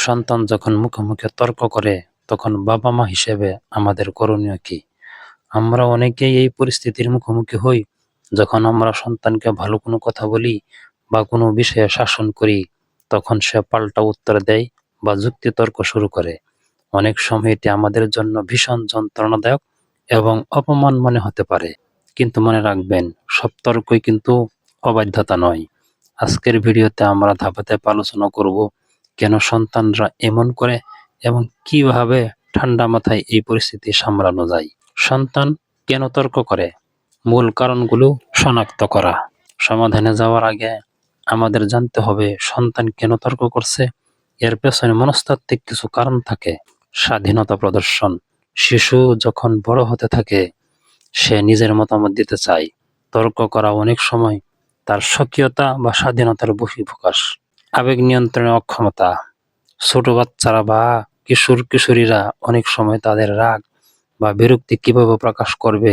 সন্তান যখন মুখে মুখে তর্ক করে তখন বাবা মা হিসেবে আমাদের করণীয় কি? আমরা অনেকেই এই পরিস্থিতির মুখোমুখি হই যখন আমরা সন্তানকে ভালো কোনো কথা বলি বা কোনো বিষয়ে শাসন করি, তখন সে পাল্টা উত্তর দেয় বা যুক্তিতর্ক শুরু করে। অনেক সময় এটি আমাদের জন্য ভীষণ যন্ত্রণাদায়ক এবং অপমান মনে হতে পারে, কিন্তু মনে রাখবেন, সব তর্কই কিন্তু অবাধ্যতা নয়। আজকের ভিডিওতে আমরা ধাপে ধাপে আলোচনা করব কেন সন্তানরা এমন করে এবং কিভাবে ঠান্ডা মাথায় এই পরিস্থিতি সামলানো যায়। সন্তান কেন তর্ক করে, মূল কারণগুলো শনাক্ত করা। সমাধানে যাওয়ার আগে আমাদের জানতে হবে সন্তান কেন তর্ক করছে। এর পেছনে মনস্তাত্ত্বিক কিছু কারণ থাকে। স্বাধীনতা প্রদর্শন। শিশু যখন বড় হতে থাকে সে নিজের মতামত দিতে চায়। তর্ক করা অনেক সময় তার স্বকীয়তা বা স্বাধীনতার বহিঃপ্রকাশ। আবেগ নিয়ন্ত্রণে অক্ষমতা। ছোট বাচ্চারা বা কিশোরীরা অনেক সময় তাদের রাগ বা বিরক্তি কিভাবে প্রকাশ করবে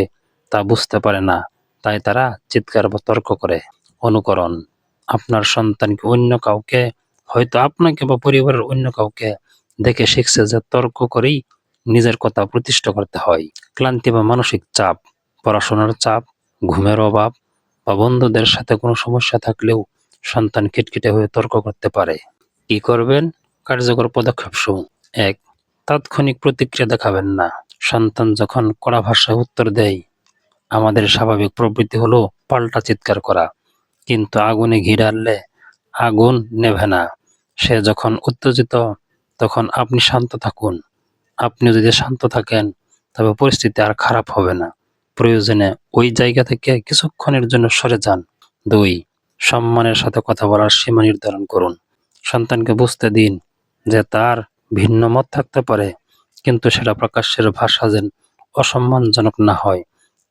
তা বুঝতে পারে না, তাই তারা চিৎকার বা তর্ক করে। অনুকরণ। আপনার সন্তানকে অন্য কাউকে, হয়তো আপনাকে বা পরিবারের অন্য কাউকে দেখে শিখছে যে তর্ক করেই নিজের কথা প্রতিষ্ঠা করতে হয়। ক্লান্তি বা মানসিক চাপ। পড়াশোনার চাপ, ঘুমের অভাব বা বন্ধুদের সাথে কোনো সমস্যা থাকলেও সন্তান খিটখিটে হয়ে তর্ক করতে পারে। কি করবেন? কার্যকর পদক্ষেপসমূহ। ১. তাৎক্ষণিক প্রতিক্রিয়া দেখাবেন না। সন্তান যখন কড়া ভাষায় উত্তর দেয়, আমাদের স্বাভাবিক প্রবৃত্তি হলো পাল্টা চিৎকার করা, কিন্তু আগুনে ঘি ঢাললে আগুন নেভে না। সে যখন উত্তেজিত তখন আপনি শান্ত থাকুন। আপনি যদি শান্ত থাকেন তবে পরিস্থিতি আর খারাপ হবে না। প্রয়োজনে ওই জায়গা থেকে কিছুক্ষণের জন্য সরে যান। ২. সম্মানের সাথে কথা বলার সীমা নির্ধারণ করুন। সন্তানকে বুঝতে দিন যে তার ভিন্ন মত থাকতে পারে, কিন্তু সেটা প্রকাশ্যের ভাষা যেন অসম্মানজনক না হয়।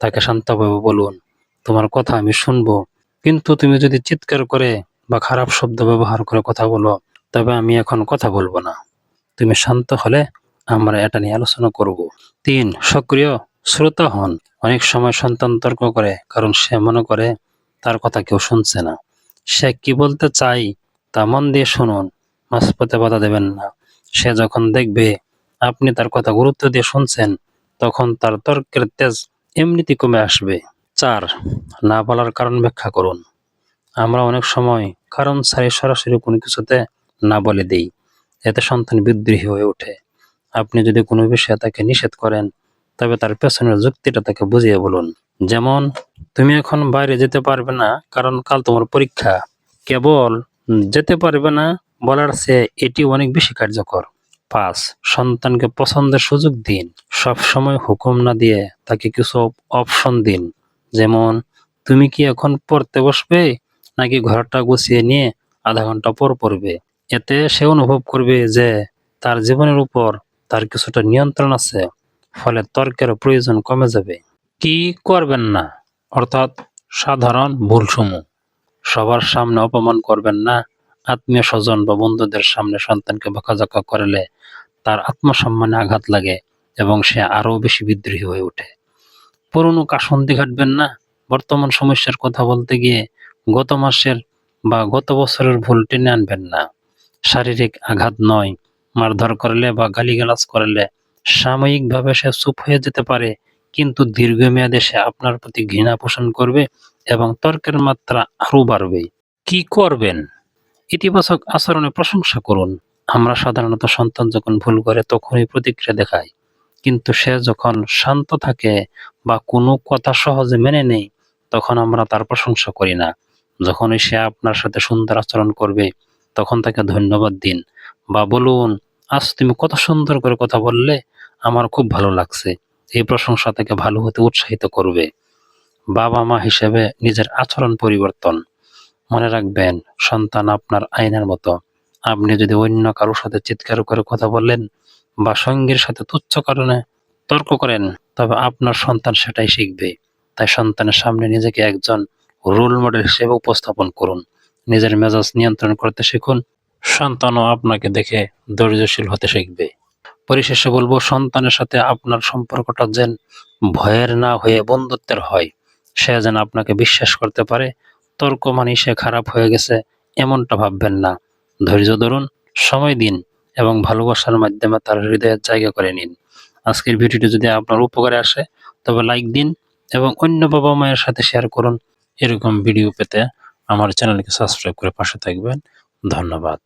তাকে শান্তভাবে বলুন, তোমার কথা আমি শুনবো, কিন্তু তুমি যদি চিৎকার করে বা খারাপ শব্দ ব্যবহার করে কথা বলো, তবে আমি এখন কথা বলবো না। তুমি শান্ত হলে আমরা এটা নিয়ে আলোচনা করব। ৩. সক্রিয় শ্রোতা হন। অনেক সময় সন্তান তর্ক করে কারণ সে মনে করে তার কথা কেউ শুনছে না। সে কি বলতে চায় তা মন দিয়ে শুনুন, মাঝপথে বাধা দেবেন না। সে যখন দেখবে আপনি তার কথা গুরুত্ব দিয়ে শুনছেন, তখন তার তর্কের তেজ এমনিতেই কমে আসবে। ৪. না বলার কারণ ব্যাখ্যা করুন। আমরা অনেক সময় কারণ ছাড়াই সরাসরি কোনো কিছুতে না বলে দিই, এতে সন্তান বিদ্রোহী হয়ে ওঠে। আপনি যদি কোনো বিষয়ে তাকে নিষেধ করেন, তবে তার পেছনের যুক্তিটা তাকে বুঝিয়ে বলুন। যেমন, তুমি এখন বাইরে যেতে পারবে না কারণ কাল তোমার পরীক্ষা। কেবল যেতে পারবে না বলার চেয়ে এটি অনেক বেশি কার্যকর। ৫. সন্তানকে পছন্দের সুযোগ দিন। সবসময় হুকুম না দিয়ে তাকে কিছু অপশন দিন। যেমন, তুমি কি এখন পড়তে বসবে নাকি ঘরটা গুছিয়ে নিয়ে আধা ঘন্টা পর পড়বে। এতে সে অনুভব করবে যে তার জীবনের উপর তার কিছুটা নিয়ন্ত্রণ আছে, ফলে তর্কের প্রয়োজন কমে যাবে। কি করবেন না, অর্থাৎ সাধারণ ভুলসমূহ। সবার সামনে অপমান করবেন না। আত্মীয় স্বজন বা বন্ধুদের সামনে সন্তানকে বকাঝকা করলে তার আত্মসম্মানে আঘাত লাগে এবং সে আরো বেশি বিদ্রোহী হয়ে ওঠে। পুরনো কাসন্দি ঘাটবেন না। বর্তমান সমস্যার কথা বলতে গিয়ে গত মাসের বা গত বছরের ভুল টেনে আনবেন না। শারীরিক আঘাত নয়, মারধর করলে বা গালিগালাজ করলে সাময়িকভাবে সে চুপ হয়ে যেতে পারে, কিন্তু দীর্ঘমেয়াদে সে আপনার প্রতি ঘৃণা পোষণ করবে এবং তর্কের মাত্রা আরো বাড়বে। কি করবেন? ইতিবাচক আচরণে প্রশংসা করুন। আমরা সাধারণত সন্তান যখন ভুল করে তখনই প্রতিক্রিয়া দেখাই, কিন্তু সে যখন শান্ত থাকে বা কোনো কথা সহজে মেনে নেয়, তখন আমরা তার প্রশংসা করি না। যখনই সে আপনার সাথে সুন্দর আচরণ করবে, তখন তাকে ধন্যবাদ দিন বা বলুন, আজ তুমি কত সুন্দর করে কথা বললে, আমার খুব ভালো লাগছে। এই প্রশংসা তাকে ভালো হতে উৎসাহিত করবে। বাবা মা হিসেবে নিজের আচরণ পরিবর্তন। মনে রাখবেন, সন্তান আপনার আয়নার মতো। আপনি যদি অন্য কারোর সাথে চিৎকার করে কথা বলেন বা সঙ্গীর সাথে তুচ্ছ কারণে তর্ক করেন, তবে আপনার সন্তান সেটাই শিখবে। তাই সন্তানের সামনে নিজেকে একজন রোল মডেল হিসেবে উপস্থাপন করুন। নিজের মেজাজ নিয়ন্ত্রণ করতে শিখুন। সন্তানও আপনাকে দেখে ধৈর্যশীল হতে শিখবে। পরিশেষে বলবো, সন্তানের সাথে আপনার সম্পর্কটা যেন ভয়ের না হয়ে বন্ধুত্বের হয়। সে যেন আপনাকে বিশ্বাস করতে পারে। তর্ক মানে সে খারাপ হয়ে গেছে এমনটা ভাববেন না। ধৈর্য ধরুন, সময় দিন, এবং ভালোবাসার মাধ্যমে তার হৃদয়ের জায়গা করে নিন। আজকের ভিডিওটি যদি আপনার উপকারে আসে তবে লাইক দিন এবং অন্য বাবা মায়ের সাথে শেয়ার করুন। এরকম ভিডিও পেতে আমার চ্যানেলকে সাবস্ক্রাইব করে পাশে থাকবেন। ধন্যবাদ।